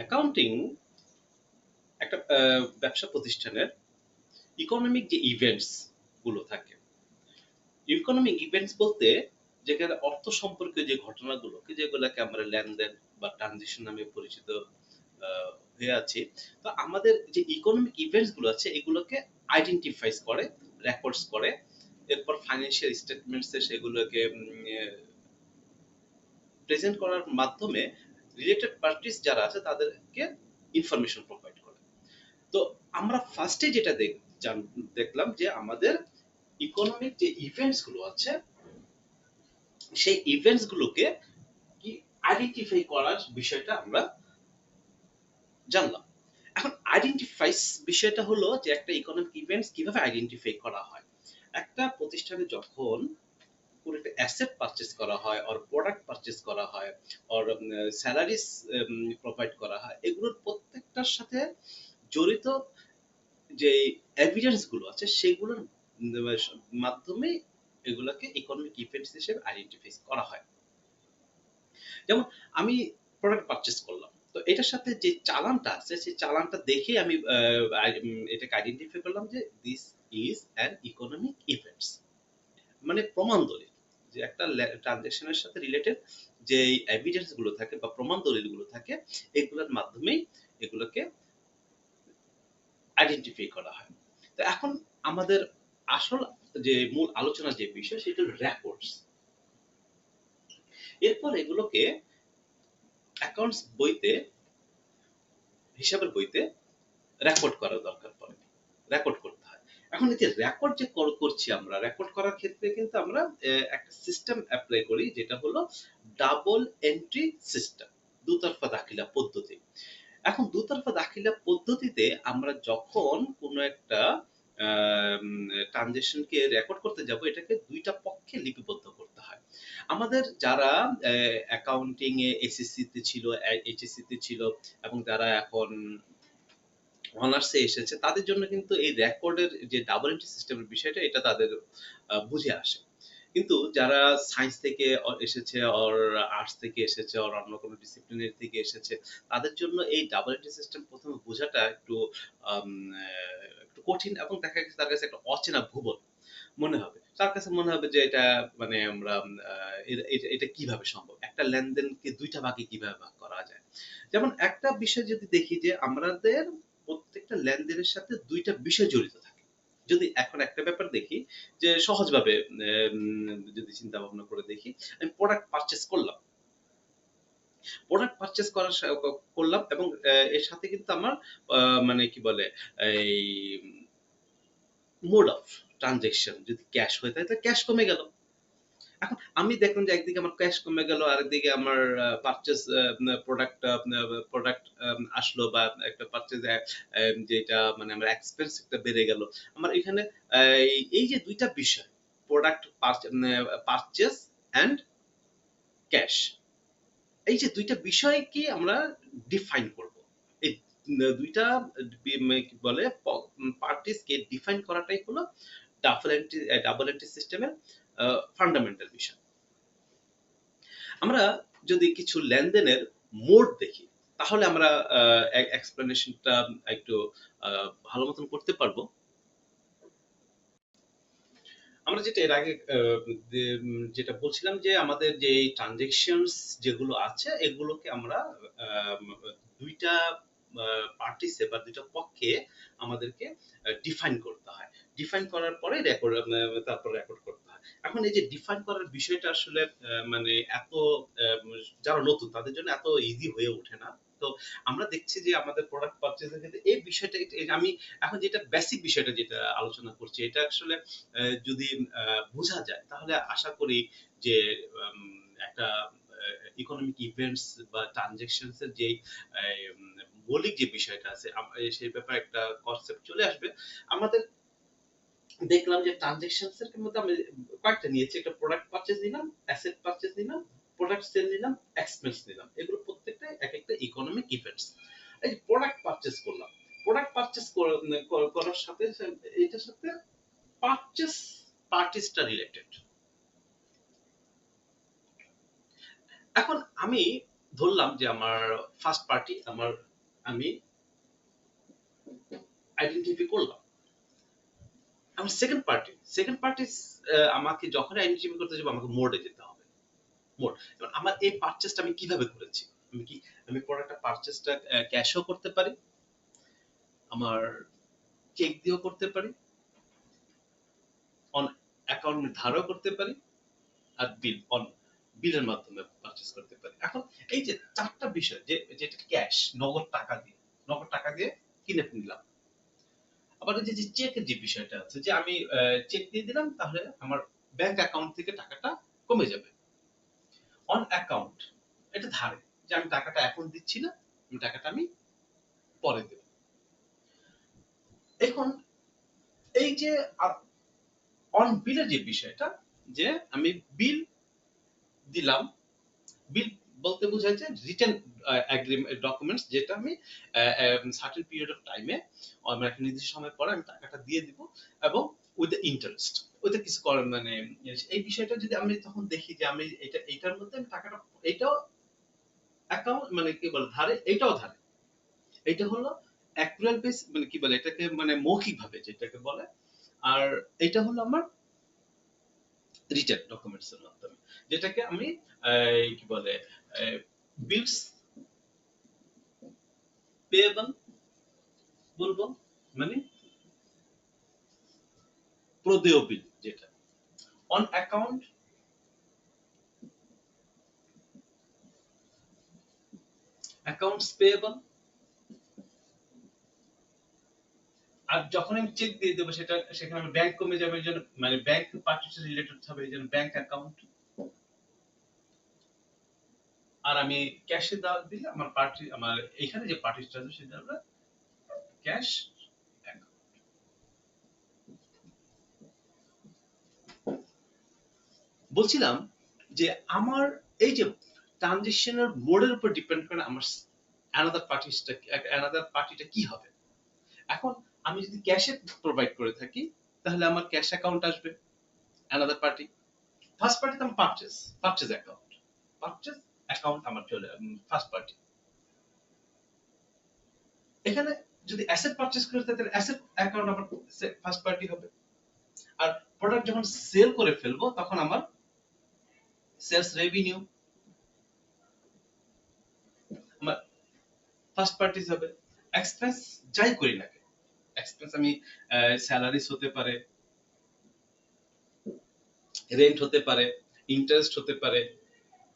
Accounting একটা ব্যবসা প্রতিষ্ঠানের ইকোনমিক যে ইভেন্টস গুলো থাকে, ইকোনমিক ইভেন্টস বলতে যেখানে অর্থ সম্পর্কে যে ঘটনাগুলোকে যেগুলোকে আমরা লেনদেন বা ট্রানজিশন নামে পরিচিত হয়ে আছি। তো আমাদের যে ইকোনমিক ইভেন্টস গুলো আছে এগুলোকে আইডেন্টিফাইজ করে, রেকর্ডস করে, এরপর ফাইন্যান্সিয়াল স্টেটমেন্টস এ সেগুলোকে প্রেজেন্ট করার মাধ্যমে রিলেটেড পার্টিস যারা আছে তাদেরকে ইনফরমেশন প্রোভাইড করে। তো আমরা ফার্স্টে যেটা দেখলাম যে আমাদের ইকোনমিক যে ইভেন্টস গুলো আছে সেই ইভেন্টস গুলোকে কি আইডেন্টিফাই করার বিষয়টা আমরা জানলাম। এখন আইডেন্টিফাইস বিষয়টা হলো যে একটা ইকোনমিক ইভেন্টস কিভাবে আইডেন্টিফাই করা হয়। একটা প্রতিষ্ঠানে যখন কোনো একটা অ্যাসেট পারচেজ করা হয় অর প্রোডাক্ট পারচেজ করা হয় অর স্যালারিস প্রোভাইড করা হয়, এগুলোর প্রত্যেকটার সাথে জড়িত যে এভিডেন্স গুলো আছে সেগুলোর মাধ্যমে এগুলোকে ইকোনমিক ইভেন্টস হিসেবে আইডেন্টিফাই করা হয়। যেমন আমি প্রোডাক্ট পারচেজ করলাম, তো এটার সাথে যে চালানটা আছে সেই চালানটা দেখে আমি এটাকে আইডেন্টিফাই করলাম যে this is an economic events, মানে প্রমাণ দলিল, যে একটা ট্রানজাকশনের সাথে রিলেটেড যে এভিডেন্স গুলো থাকে বা প্রমাণ দলিল গুলো থাকে এগুলোর মাধ্যমেই এগুলোকে আইডেন্টিফাই করা হয়। তো এখন আমাদের আসল যে মূল আলোচনার যে বিষয় সেটা হলো রেকর্ডস। এরপর এগুলোকে অ্যাকাউন্টস বইতে, হিসাবের বইতে রেকর্ড করা দরকার পড়ে, রেকর্ড করতে হয়। এখন এই যে রেকর্ড যে করছি আমরা, রেকর্ড করার ক্ষেত্রে কিন্তু আমরা একটা সিস্টেম অ্যাপ্লাই করি যেটা হলো ডাবল এন্ট্রি সিস্টেম, দুতরফা দাখিলা পদ্ধতি। এখন দুতরফা দাখিলা পদ্ধতিতে আমরা যখন কোনো একটা ট্রানজেকশনকে রেকর্ড করতে যাব এটাকে দুইটা পক্ষে লিপিবদ্ধ করতে হয়। আমাদের যারা অ্যাকাউন্টিং এ এসএসসি তে ছিল, এইচএসসি তে ছিল এবং যারা এখন অনার্সে এসেছে তাদের জন্য কিন্তু এই রেকর্ডের যে ডাবল এন্ট্রি সিস্টেমের বিষয়টা এটা তাদের বুঝে আসে। কিন্তু যারা সায়েন্স থেকে এসেছে অর আর্টস থেকে এসেছে অর অন্য কোনো ডিসিপ্লিনের থেকে এসেছে তাদের জন্য এই ডাবল এন্ট্রি সিস্টেম প্রথমে বোঝাটা একটু একটু কঠিন এবং দেখা গেছে তার কাছে একটা অচেনা ভুবন মনে হবে। তার কাছে মনে হবে যে এটা মানে আমরা এটা কিভাবে সম্ভব? একটা লেনদেনকে ২ টা ভাগে কিভাবে ভাগ করা যায়? যেমন একটা বিষয় যদি দেখি যে আমাদের প্রত্যেকটা লেনদেনের সাথে ২ টা বিষয় জড়িত থাকে। যদি এখন একটা ব্যাপার দেখি যে সহজভাবে যদি চিন্তা ভাবনা করে দেখি, আমি প্রোডাক্ট পারচেজ করলাম। প্রোডাক্ট পারচেজ করার করলাম এবং এর সাথে কিন্তু আমার আ মানে কি বলে এই মোড অফ ট্রান্সেকশন যদি ক্যাশ হয়ে থাকে তাহলে ক্যাশ কমে গেল। এখন আমি দেখলাম যে একদিকে আমার ক্যাশ কমে গেল, আরেকদিকে আমার পারচেজ প্রোডাক্ট আসলো বা একটা পারচেজ যেটা মানে আমার এক্সপেন্স একটা বেড়ে গেল। আমার এখানে এই যে ২ টা বিষয় প্রোডাক্ট পারচেজ অ্যান্ড ক্যাশ, এই যে ২ টা বিষয়কে আমরা ডিফাইন করব। এই ২ টা কি বলে পার্টিসকে ডিফাইন করাটাই হলো ডাবল এন্ট্রি সিস্টেমের ফান্ডামেন্টাল বিষয়। আমরা যদি কিছু লেনদেনের মোড দেখি তাহলে আমরা এক্সপ্লেনেশনটা একটু ভালো মতন করতে পারবো। আমরা যেটা এর আগে যেটা বলছিলাম যে আমাদের যে ট্রানজেকশনস যেগুলো আছে এগুলোকে আমরা আম ২ টা পার্টিসে বা ২ টা পক্ষে আমাদেরকে ডিফাইন করতে হয়। ডিফাইন করার পরে রেকর্ড তারপর রেকর্ড করতে হয়। এখন এই যে ডিফাইন করার বিষয়টা আসলে মানে এত যারা নতুন তাদের জন্য এত ইজি হয়ে ওঠে না। তো আমরা দেখছি যে আমাদের প্রোডাক্ট পারচেজ এর ক্ষেত্রে এই বিষয়টা আমি এখন যেটা বেসিক বিষয়টা যেটা আলোচনা করছি এটা আসলে যদি বোঝা যায় তাহলে আশা করি যে একটা ইকোনমিক ইভেন্টস বা ট্রানজেকশনস এর যে মৌলিক যে বিষয়টা আছে সেই ব্যাপারে একটা কনসেপ্ট চলে আসবে। আমাদের দেখলাম যে ট্রানজেকশনস এর মধ্যে আমি কয়েকটা নিয়েছি, একটা প্রোডাক্ট পারচেজ নিলাম, অ্যাসেট পারচেজ নিলাম, প্রোডাক্ট সেল নিলাম, এক্সপেন্স নিলাম, এগুলো প্রত্যেকটাই এক একটা ইকোনমিক ইভেন্টস। এই যে প্রোডাক্ট পারচেজ করলাম, প্রোডাক্ট পারচেজ করার সাথে এটার সাথে পারচেজ পার্টিসটা রিলেটেড। এখন আমি ধরলাম যে আমার ফার্স্ট পার্টি আমার আমি আইডেন্টিফাই করলাম। আমার সেকেন্ড পার্টি আমাকে যখন আইডেন্টিফাই করতে যাবো আমাকে মোডে যেতে হবে। মোড, এবার আমার এই পারচেজটা আমি কিভাবে করেছি, আমি প্রোডাক্টটা পারচেজটা ক্যাশও করতে পারি, আমার চেক দিয়েও করতে পারি, অন অ্যাকাউন্ট ধারও করতে পারি, আর বিলের মাধ্যমে পারচেজ করতে পারি। এখন এই যে চারটা বিষয়, যেটা ক্যাশ, নগদ টাকা দিয়ে কিনে নিলাম। আবার এই যে চেকের যে বিষয়টা আছে, যে আমি চেক দিয়ে দিলাম, তাহলে আমার ব্যাংক অ্যাকাউন্ট থেকে টাকাটা কমে যাবে। অন অ্যাকাউন্ট, এটা ধারে, যে আমি টাকাটা এখন দিচ্ছি না, টাকাটা আমি পরে দেব। এখন এই যে অন বিলের যে বিষয়টা, যে আমি বিল দিলাম, বিল বলতে বোঝাচ্ছে রিটেন এগ্রিমেন্ট ডকুমেন্টস, যেটা আমি সার্টেন পিরিয়ড অফ টাইমে, আমার একটা নির্দিষ্ট সময় পরে আমি টাকাটা দিয়ে দিব, এবং উইথ ইন্টারেস্ট, ওইটা কিছু করার মানে এই বিষয়টা যদি আমি তখন দেখি যে আমি এইটার মধ্যে আমি টাকাটা, এইটাও অ্যাকাউন্ট মানে কি বলে ধারে, এইটাও ধারে, এইটা হলো অ্যাকুয়াল বেস মানে কি বলে এটাকে, মানে মৌখিক ভাবে যেটাকে বলে। আর এটা হলো আমার রিটেন ডকুমেন্টস এর মাধ্যমে, যেটাকে আমি কি বলে বিলস পেয়েবল বলবো, মানে প্রদেয় বিল যেটা। On account, accounts payable. আর যখন আমি চেক দিয়ে দেবো, সেখানে আমার ব্যাংক কমে যাবে, এই জন্য মানে ব্যাংক পার্টির সাথে রিলেটেড হবে, এই জন্য ব্যাংক অ্যাকাউন্ট। আর আমি ক্যাশে দিলে আমার এখানে যে পার্টিটা আছে সেটা আমরা ক্যাশ অ্যাকাউন্ট। বলছিলাম যে আমার এই যে ট্রানজিশনের মোডের উপর ডিপেন্ড করে আমার অ্যানাদার পার্টিটা কি হবে। এখন আমি যদি ক্যাশে প্রোভাইড করে থাকি, তাহলে আমার ক্যাশ অ্যাকাউন্ট আসবে অ্যানাদার পার্টি। ফার্স্ট পার্টি তো আমার পারচেজ অ্যাকাউন্ট আমার চলে ফার্স্ট পার্টি। এখানে যদি অ্যাসেট পারচেজ করে থাকি, তাহলে অ্যাসেট অ্যাকাউন্ট আমার ফার্স্ট পার্টি হবে। আর প্রোডাক্ট যখন সেল করে ফেলবো, তখন আমার সেলস রেভিনিউ আমার ফার্স্ট পার্টিজ হবে। এক্সপেন্স যাই করি না কেন, এক্সপেন্স আমি স্যালারিজ হতে পারে, রেন্ট হতে পারে, ইন্টারেস্ট হতে পারে,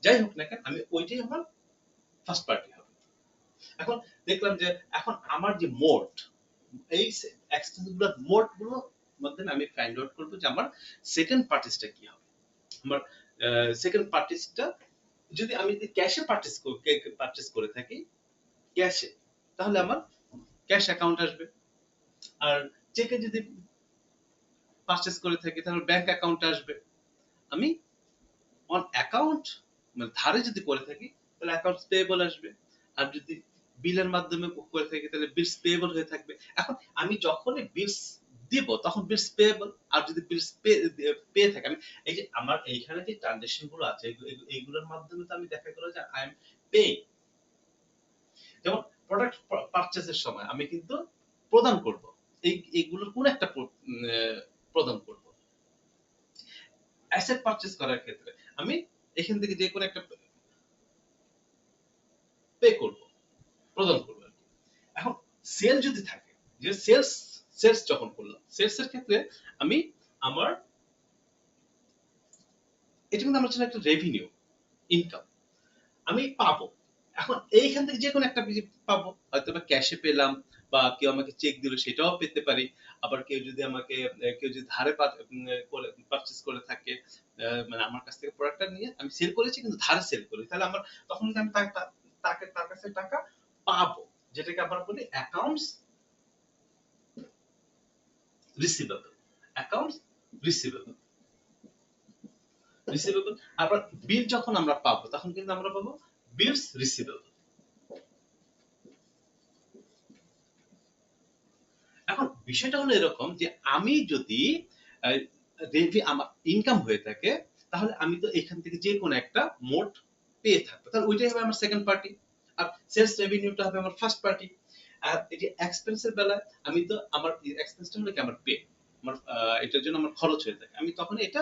যাই হোক না কেন, আমি ওইটাই আমার ফার্স্ট পার্টি হবে। এখন দেখলাম যে এখন আমার যে মোড, এই এক্সপেন্স গুলোর মোড গুলো মধ্যে আমি ফাইন্ড আউট করবো যে আমার সেকেন্ড পার্টিসটা কি হবে। আমার সেকেন্ড পার্টিসটা, যদি আমি ক্যাশে পারচেজ করে থাকি, ক্যাশে, তাহলে আমার ক্যাশ অ্যাকাউন্ট আসবে। আর চেকে যদি পারচেজ করে থাকি, তাহলে ব্যাংক অ্যাকাউন্ট আসবে। আমি অন অ্যাকাউন্ট মানে ধারে যদি করে থাকি, তাহলে অ্যাকাউন্টস পেয়েবল আসবে। আর যদি বিলের মাধ্যমে করে থাকি, তাহলে বিলস পেয়েবল হয়ে থাকবে। এখন আমি যখনই বিলস দিব, তখন বিলস পেয়েবল। আর যদি বিলস পেয়ে থাকি, আমি এই যে আমার এইখানে যে ট্রানজাকশন গুলো আছে, এইগুলোর মাধ্যমে তো আমি দেখা গেল যে আই এম পে। যেমন প্রোডাক্ট পারচেজের সময় আমি কিন্তু প্রদান করব, এইগুলোর কোন একটা প্রদান করব। অ্যাসেট পারচেজ করার ক্ষেত্রে আমি এখান থেকে যে কোনো একটা পে করব, প্রদান করব। এখন সেল যদি থাকে, যে সেলস যখন করলাম, সেলস এর ক্ষেত্রে আমি আমার এটা কিন্তু আমার জন্য একটা রেভিনিউ, ইনকাম আমি পাবো। এখন এইখান থেকে যে কোনো একটা পাবো, হয়তো বা ক্যাশে পেলাম, বা কেউ আমাকে চেক দিল সেটাও পেতে পারি। আবার কেউ যদি ধারে পারচেজ করে থাকে, মানে আমার কাছ থেকে প্রোডাক্টটা নিয়ে আমি সেল করেছি কিন্তু ধারে সেল করি, তাহলে আমার তখন কিন্তু আমি তার কাছে টাকা পাবো, যেটাকে আমরা বলি accounts receivable. Accounts receivable receivable আবার বিল যখন আমরা পাবো, তখন কিন্তু আমরা পাবো বিলস রিসিভেবল। এখন বিষয়টা হলো এরকম যে আমি যদি আমার ইনকাম হয়ে থাকে, তাহলে আমি তো এখান থেকে যে কোনো একটা মোড পেয়ে থাকবো, তাহলে ওইটাই হবে আমার সেকেন্ড পার্টি। আর সেলস রেভিনিউটা হবে আমার ফার্স্ট পার্টি। আর এই যে এক্সপেন্সের বেলায় আমি তো আমার এক্সপেন্সটা হলো কি আমার পে, আমার এটার জন্য আমার খরচ হয়ে থাকে, আমি তখন এটা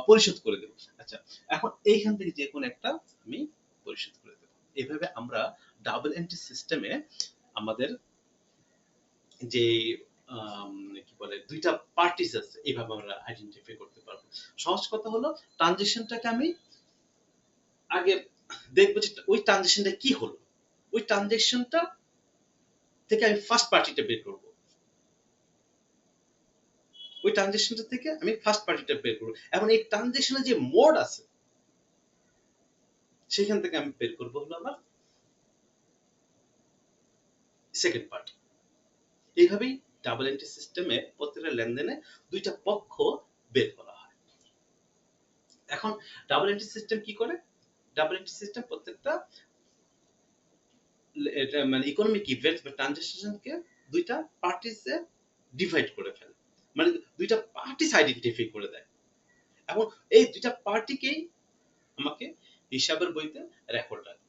পরিশোধ করে দেব। আচ্ছা, এখন এইখান থেকে যে কোনো একটা আমি পরিশোধ করে দেব। এভাবে আমরা ডাবল এন্ট্রি সিস্টেমে আমাদের যে আম, কি বলে দুইটা পার্টিস আছে এইভাবে আমরা আইডেন্টিফাই করতে পারবো। সহজ কথা হলো ট্রানজেকশনটাকে আমি আগে দেখবো যে ওই ট্রানজেকশনটা কি হলো, ওই ট্রানজেকশনটা থেকে আমি ফার্স্ট পার্টিটা বের করব, ওই ট্রানজেকশনটা থেকে আমি ফার্স্ট পার্টিটা বের করব, এবং এই ট্রানজেকশনের যে মোড আছে সেখান থেকে আমি বের করব হলো আমার সেকেন্ড পার্টি। এইভাবেই ডাবল এন্ট্রি সিস্টেমে প্রত্যেকটা লেনদেনে দুইটা পক্ষ বের করা হয়। এখন ডাবল এন্ট্রি সিস্টেম কি করে? ডাবল এন্ট্রি সিস্টেম প্রত্যেকটা এটা মানে ইকোনমিক ইভেন্ট বা ট্রানজাকশনকে দুইটা পার্টিসে ডিভাইড করে ফেলে, মানে দুইটা পার্টিস আইডেন্টিফাই করে দেয়, এবং এই দুইটা পার্টিকেই আমাকে হিসাবের বইতে রেকর্ড রাখতে